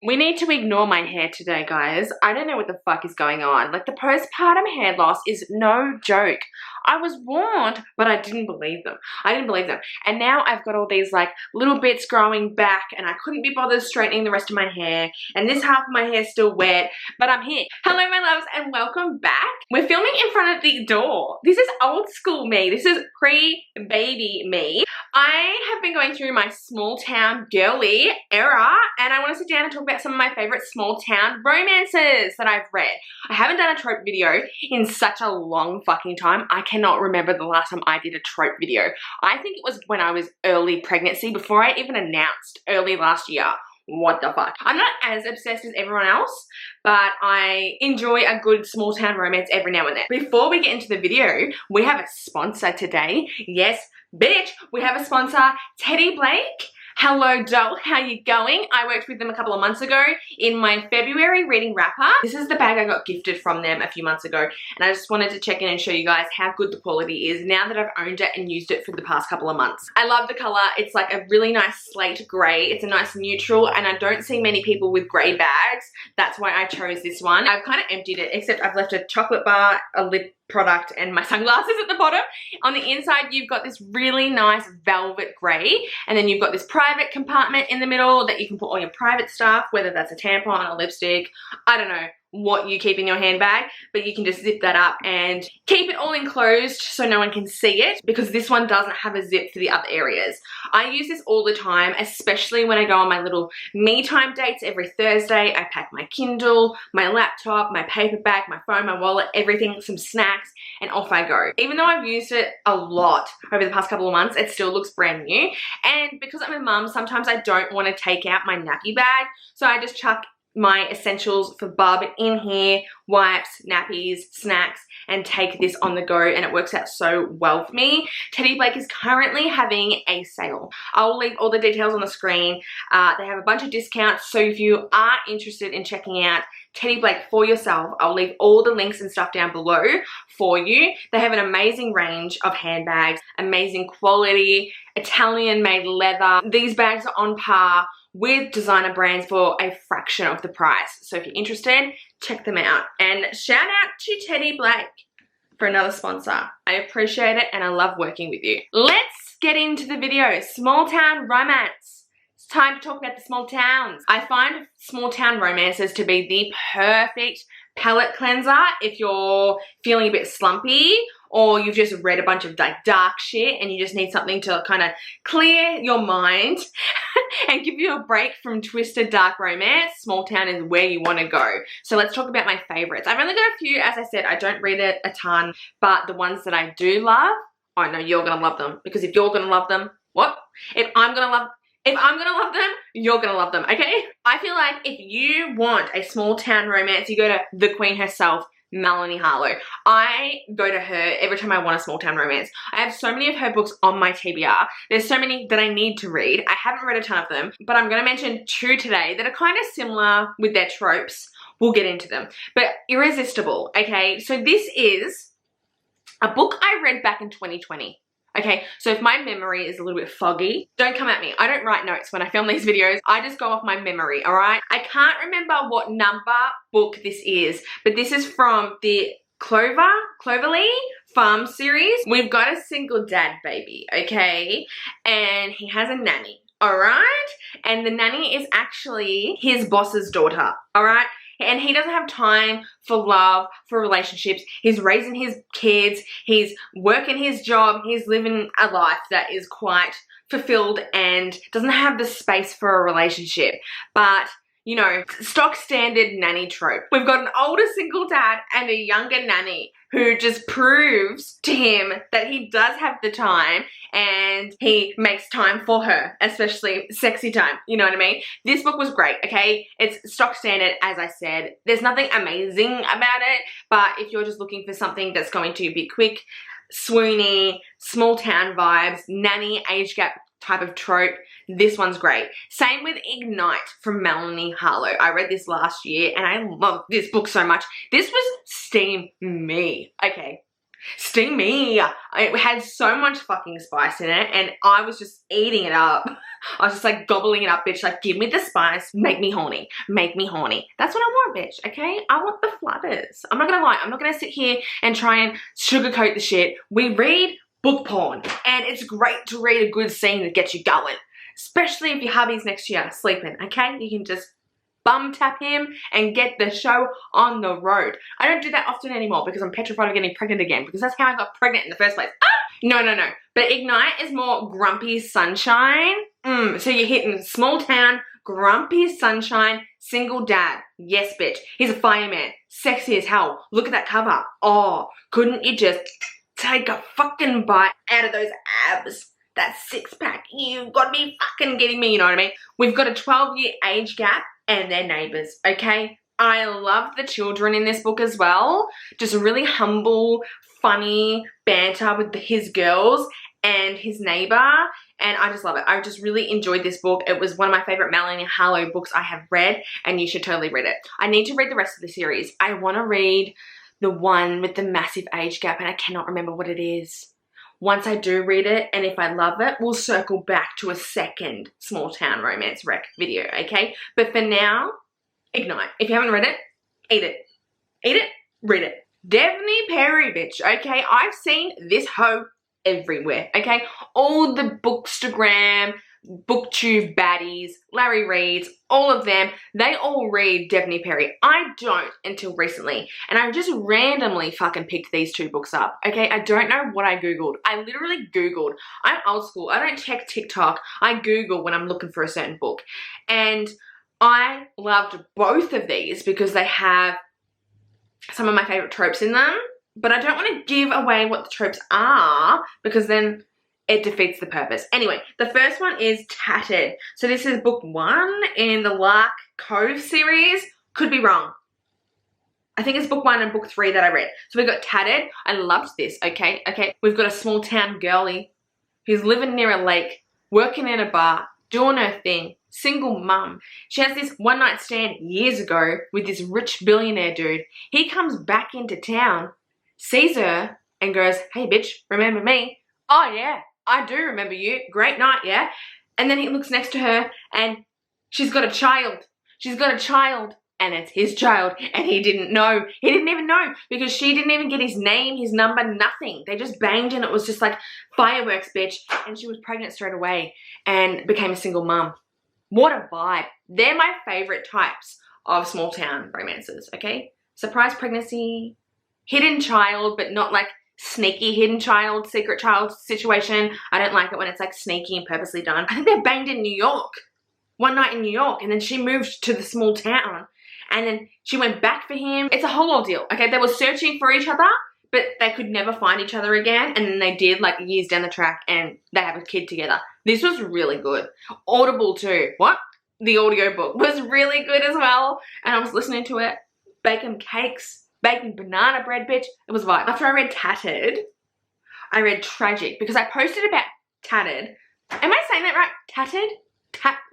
We need to ignore my hair today, guys. I don't know what the fuck is going on. Like, the postpartum hair loss is no joke. I was warned, but I didn't believe them. And now I've got all these like little bits growing back and I couldn't be bothered straightening the rest of my hair. And this half of my hair is still wet, but I'm here. Hello, my loves, and welcome back. We're filming in front of the door. This is old school me. This is pre-baby me. I have been going through my small town girly era and I want to sit down and talk about some of my favorite small town romances that I've read. I haven't done a trope video in such a long fucking time. I cannot remember the last time I did a trope video. I think it was when I was early pregnancy, before I even announced early last year. What the fuck? I'm not as obsessed as everyone else, but I enjoy a good small town romance every now and then. Before we get into the video, we have a sponsor today. Yes, bitch, we have a sponsor, Teddy Blake. Hello doll, how you going? I worked with them a couple of months ago in my February reading wrapper. This is the bag I got gifted from them a few months ago, and I just wanted to check in and show you guys how good the quality is now that I've owned it and used it for the past couple of months. I love the color. It's like a really nice slate gray. It's a nice neutral, and I don't see many people with gray bags. That's why I chose this one. I've kind of emptied it, except I've left a chocolate bar, a lip product, and my sunglasses at the bottom. On the inside, you've got this really nice velvet gray, and then you've got this private compartment in the middle that you can put all your private stuff, whether that's a tampon, a lipstick, I don't know what you keep in your handbag, but you can just zip that up and keep it all enclosed so no one can see it, because this one doesn't have a zip for the other areas. I use this all the time, especially when I go on my little me time dates every Thursday. I pack my Kindle, my laptop, my paperback, my phone, my wallet, everything, some snacks, and off I go. Even though I've used it a lot over the past couple of months, it still looks brand new. And because I'm a mum, sometimes I don't want to take out my nappy bag, so I just chuck my essentials for bub in here, wipes, nappies, snacks, and take this on the go, and it works out so well for me. Teddy Blake is currently having a sale. I'll leave all the details on the screen. They have a bunch of discounts, so if you are interested in checking out Teddy Blake for yourself, I'll leave all the links and stuff down below for you. They have an amazing range of handbags, amazing quality, Italian made leather. These bags are on par with designer brands for a fraction of the price. So if you're interested, check them out. And shout out to Teddy Blake for another sponsor. I appreciate it and I love working with you. Let's get into the video. Small town romance. It's time to talk about the small towns. I find small town romances to be the perfect palate cleanser if you're feeling a bit slumpy, or you've just read a bunch of like dark shit and you just need something to kind of clear your mind and give you a break from twisted dark romance. Small town is where you want to go. So let's talk about my favorites. I've only got a few, as I said, I don't read it a ton, but the ones that I do love, I know you're gonna love them, because if you're gonna love them, what? If I'm gonna love them, you're gonna love them, okay? I feel like if you want a small town romance, you go to the queen herself, Melanie Harlow. I go to her every time I want a small town romance. I have so many of her books on my TBR. There's so many that I need to read. I haven't read a ton of them, but I'm gonna mention two today that are kind of similar with their tropes. We'll get into them, but irresistible, okay? So this is a book I read back in 2020. Okay, so if my memory is a little bit foggy, don't come at me. I don't write notes when I film these videos. I just go off my memory, all right? I can't remember what number book this is, but this is from the Cloverleigh Farm series. We've got a single dad baby, okay? And he has a nanny, all right? And the nanny is actually his boss's daughter, all right? And he doesn't have time for love, for relationships. He's raising his kids, he's working his job, he's living a life that is quite fulfilled and doesn't have the space for a relationship. But, you know, stock standard nanny trope. We've got an older single dad and a younger nanny who just proves to him that he does have the time and he makes time for her, especially sexy time, you know what I mean? This book was great, okay? It's stock standard, as I said. There's nothing amazing about it, but if you're just looking for something that's going to be quick, swoony, small town vibes, nanny age gap type of trope, this one's great. Same with Ignite from Melanie Harlow. I read this last year and I love this book so much. This was steam me. Okay, Sting me. It had so much fucking spice in it and I was just eating it up. I was just like gobbling it up, bitch. Like, give me the spice, make me horny, make me horny. That's what I want, bitch, okay? I want the flutters. I'm not gonna lie, I'm not gonna sit here and try and sugarcoat the shit. We read book porn and it's great to read a good scene that gets you going. Especially if your hubby's next to you sleeping, okay? You can just bum tap him and get the show on the road. I don't do that often anymore because I'm petrified of getting pregnant again because that's how I got pregnant in the first place. Ah! No. But Ignite is more grumpy sunshine. So you're hitting small town, grumpy sunshine, single dad. Yes, bitch. He's a fireman. Sexy as hell. Look at that cover. Oh, couldn't you just take a fucking bite out of those abs? That six pack. You've got to be fucking kidding me, you know what I mean? We've got a 12-year age gap and they're neighbors, okay? I love the children in this book as well. Just really humble, funny banter with his girls and his neighbor. And I just love it. I just really enjoyed this book. It was one of my favorite Melanie Harlow books I have read and you should totally read it. I need to read the rest of the series. I want to read the one with the massive age gap and I cannot remember what it is. Once I do read it, and if I love it, we'll circle back to a second small town romance rec video, okay? But for now, Ignite. If you haven't read it, eat it. Eat it, read it. Devney Perry, bitch, okay? I've seen this hoe everywhere, okay? All the Bookstagram, Booktube baddies, Larry Reeds, all of them, they all read Devney Perry. I don't until recently. And I just randomly fucking picked these two books up, okay? I don't know what I Googled. I literally Googled. I'm old school. I don't check TikTok. I Google when I'm looking for a certain book. And I loved both of these because they have some of my favorite tropes in them. But I don't want to give away what the tropes are because then it defeats the purpose. Anyway, the first one is Tattered. So this is book 1 in the Lark Cove series. Could be wrong. I think it's book 1 and book 3 that I read. So we got Tattered. I loved this, okay? We've got a small town girlie who's living near a lake, working in a bar, doing her thing, single mum. She has this one night stand years ago with this rich billionaire dude. He comes back into town, sees her and goes, hey bitch, remember me? Oh yeah, I do remember you. Great night, yeah? And then he looks next to her and she's got a child. She's got a child and it's his child and he didn't know. He didn't even know because she didn't even get his name, his number, nothing. They just banged and it was just like fireworks, bitch. And she was pregnant straight away and became a single mum. What a vibe. They're my favorite types of small town romances, okay? Surprise pregnancy, hidden child, but not like sneaky hidden child, secret child situation. I don't like it when it's like sneaky and purposely done. I think they banged in New York, one night in New York, and then she moved to the small town and then she went back for him. It's a whole ordeal, okay? They were searching for each other, but they could never find each other again. And then they did like years down the track and they have a kid together. This was really good. Audible too. What? The audiobook was really good as well. And I was listening to it, baking cakes, baking banana bread, bitch. It was a vibe. After I read Tattered, I read Tragic because I posted about Tattered. Am I saying that right? Tattered?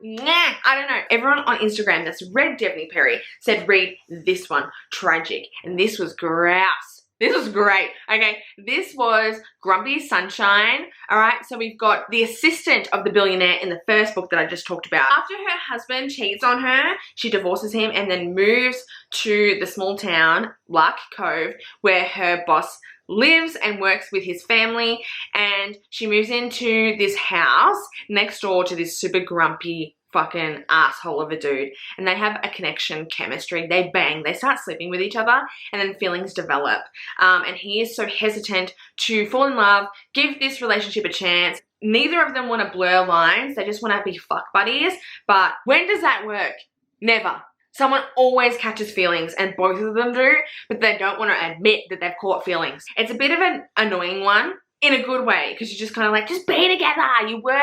Nah, I don't know. Everyone on Instagram that's read Devney Perry said read this one, Tragic. And this was grouse. This was great, okay? This was Grumpy Sunshine, all right? So we've got the assistant of the billionaire in the first book that I just talked about. After her husband cheats on her, she divorces him and then moves to the small town, Lark Cove, where her boss lives and works with his family. And she moves into this house next door to this super grumpy fucking asshole of a dude, and they have a connection, chemistry, they bang, they start sleeping with each other, and then feelings develop. And he is so hesitant to fall in love, give this relationship a chance. Neither of them want to blur lines, they just want to be fuck buddies. But when does that work? Never. Someone always catches feelings, and both of them do, but they don't want to admit that they've caught feelings. It's a bit of an annoying one in a good way, because you're just kind of like, just be together, you work.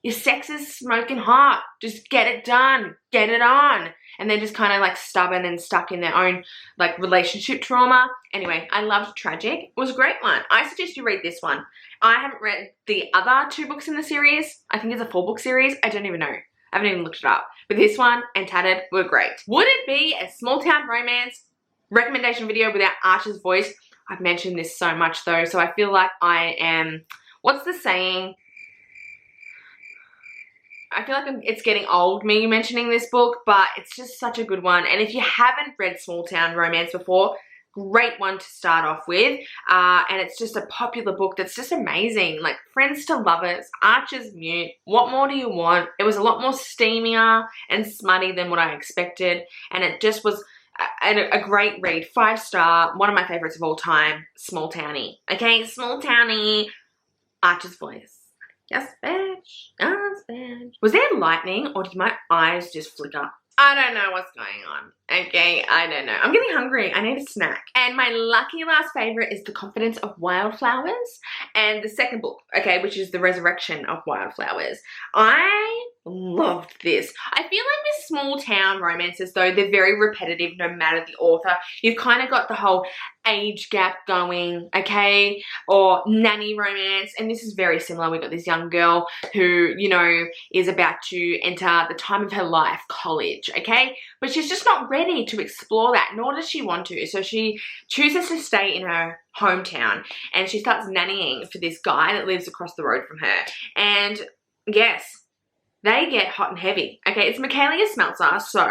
Your sex is smoking hot. Just get it done. Get it on. And they're just kind of like stubborn and stuck in their own like relationship trauma. Anyway, I loved Tragic. It was a great one. I suggest you read this one. I haven't read the other 2 books in the series. I think it's a 4-book series. I don't even know. I haven't even looked it up. But this one and Tattered were great. Would it be a small town romance recommendation video without Archer's voice? I've mentioned this so much though, so I feel like I am, what's the saying? I feel like it's getting old, me mentioning this book, but it's just such a good one. And if you haven't read Small Town Romance before, great one to start off with. And it's just a popular book that's just amazing. Like, friends to lovers, Archer's mute, what more do you want? It was a lot more steamier and smutty than what I expected. And it just was a great read. 5-star, one of my favorites of all time, Small Townie. Okay, Small Townie, Archer's voice. Yes, bitch. Yes, bitch. Was there lightning or did my eyes just flicker? I don't know what's going on. Okay, I don't know. I'm getting hungry. I need a snack. And my lucky last favorite is The Confidence of Wildflowers. And the second book, okay, which is The Resurrection of Wildflowers. I loved this. I feel like with small town romances though, they're very repetitive no matter the author. You've kind of got the whole age gap going, okay, or nanny romance, and this is very similar. We've got this young girl who, you know, is about to enter the time of her life, college, okay, but she's just not ready to explore that, nor does she want to, so she chooses to stay in her hometown, and she starts nannying for this guy that lives across the road from her, and yes, they get hot and heavy, okay. It's Michaelia Smeltzer, so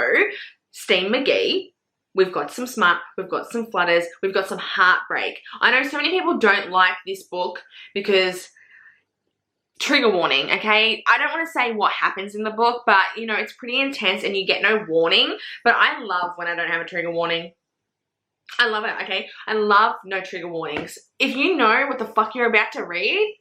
Steam McGee. We've got some smut, we've got some flutters, we've got some heartbreak. I know so many people don't like this book because, trigger warning, okay? I don't want to say what happens in the book, but you know, it's pretty intense and you get no warning, but I love when I don't have a trigger warning. I love it, okay? I love no trigger warnings. If you know what the fuck you're about to read,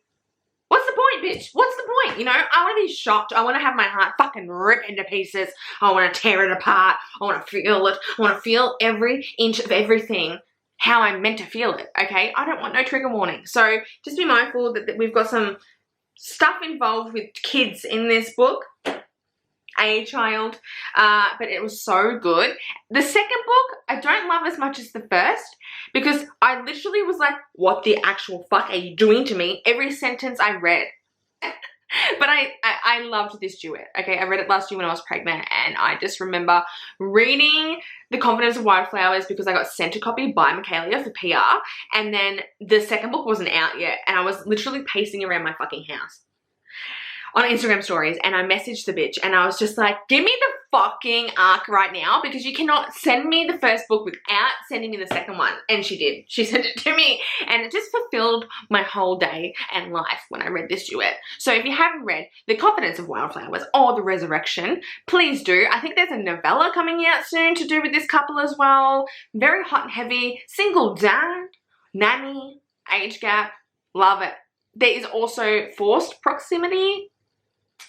what's the point, bitch? What's the point? You know, I want to be shocked. I want to have my heart fucking rip into pieces. I want to tear it apart. I want to feel it. I want to feel every inch of everything how I'm meant to feel it, okay? I don't want no trigger warning. So just be mindful that we've got some stuff involved with kids in this book. A child, but it was so good. The second book I don't love as much as the first because I literally was like, what the actual fuck are you doing to me? Every sentence I read. But I loved this duet, okay? I read it last year when I was pregnant and I just remember reading The Confidence of Wildflowers because I got sent a copy by Michaelia for PR, and then the second book wasn't out yet and I was literally pacing around my fucking house on Instagram stories, and I messaged the bitch and I was just like, give me the fucking arc right now because you cannot send me the first book without sending me the second one. And she did. She sent it to me and it just fulfilled my whole day and life when I read this duet. So if you haven't read The Confidence of Wildflowers or The Resurrection, please do. I think there's a novella coming out soon to do with this couple as well. Very hot and heavy, single dad, nanny, age gap, love it. There is also forced proximity,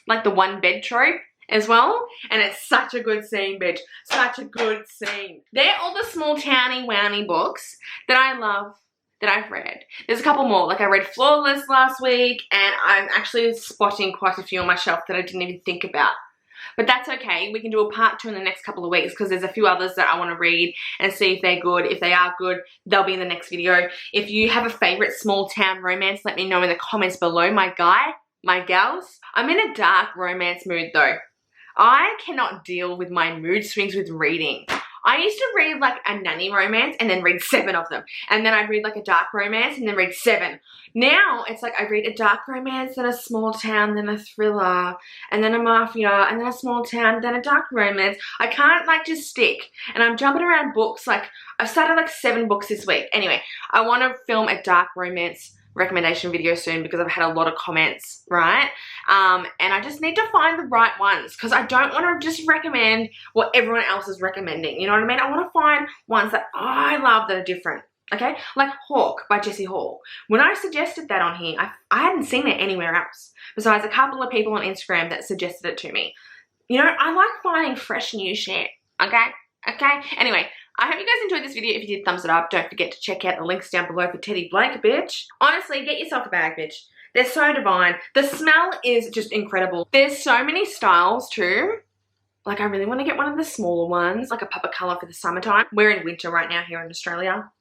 like the one bed trope as well, and it's such a good scene, bitch. Such a good scene. They're all the small towny wowny books that I love that I've read. There's a couple more, like I read Flawless last week and I'm actually spotting quite a few on my shelf that I didn't even think about. But that's okay. We can do a part 2 in the next couple of weeks because there's a few others that I want to read and see if they're good. If they are good, they'll be in the next video. If you have a favorite small town romance, let me know in the comments below, my gals. I'm in a dark romance mood though. I cannot deal with my mood swings with reading. I used to read like a nanny romance and then read 7 of them. And then I'd read like a dark romance and then read 7. Now it's like I read a dark romance, then a small town, then a thriller, and then a mafia, and then a small town, then a dark romance. I can't like just stick. And I'm jumping around books. Like I've started like 7 books this week. Anyway, I want to film a dark romance recommendation video soon because I've had a lot of comments, right? And I just need to find the right ones because I don't want to just recommend what everyone else is recommending, you know what I mean? I want to find ones that I love that are different, okay? Like Hawk by Jessie Hall. When I suggested that on here, I hadn't seen it anywhere else besides a couple of people on Instagram that suggested it to me. You know, I like finding fresh new shit, okay? Okay? Anyway, I hope you guys enjoyed this video. If you did, thumbs it up. Don't forget to check out the links down below for Teddy Blake, bitch. Honestly, get yourself a bag, bitch. They're so divine. The smell is just incredible. There's so many styles too. Like I really want to get one of the smaller ones, like a pop of colour for the summertime. We're in winter right now here in Australia.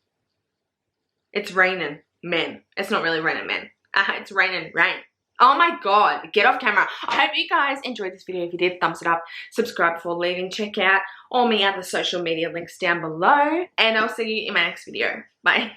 It's raining, men. It's not really raining, men. It's raining, rain. Oh my god, get off camera. I hope you guys enjoyed this video. If you did, thumbs it up, subscribe before leaving, check out all my other social media links down below, and I'll see you in my next video. Bye.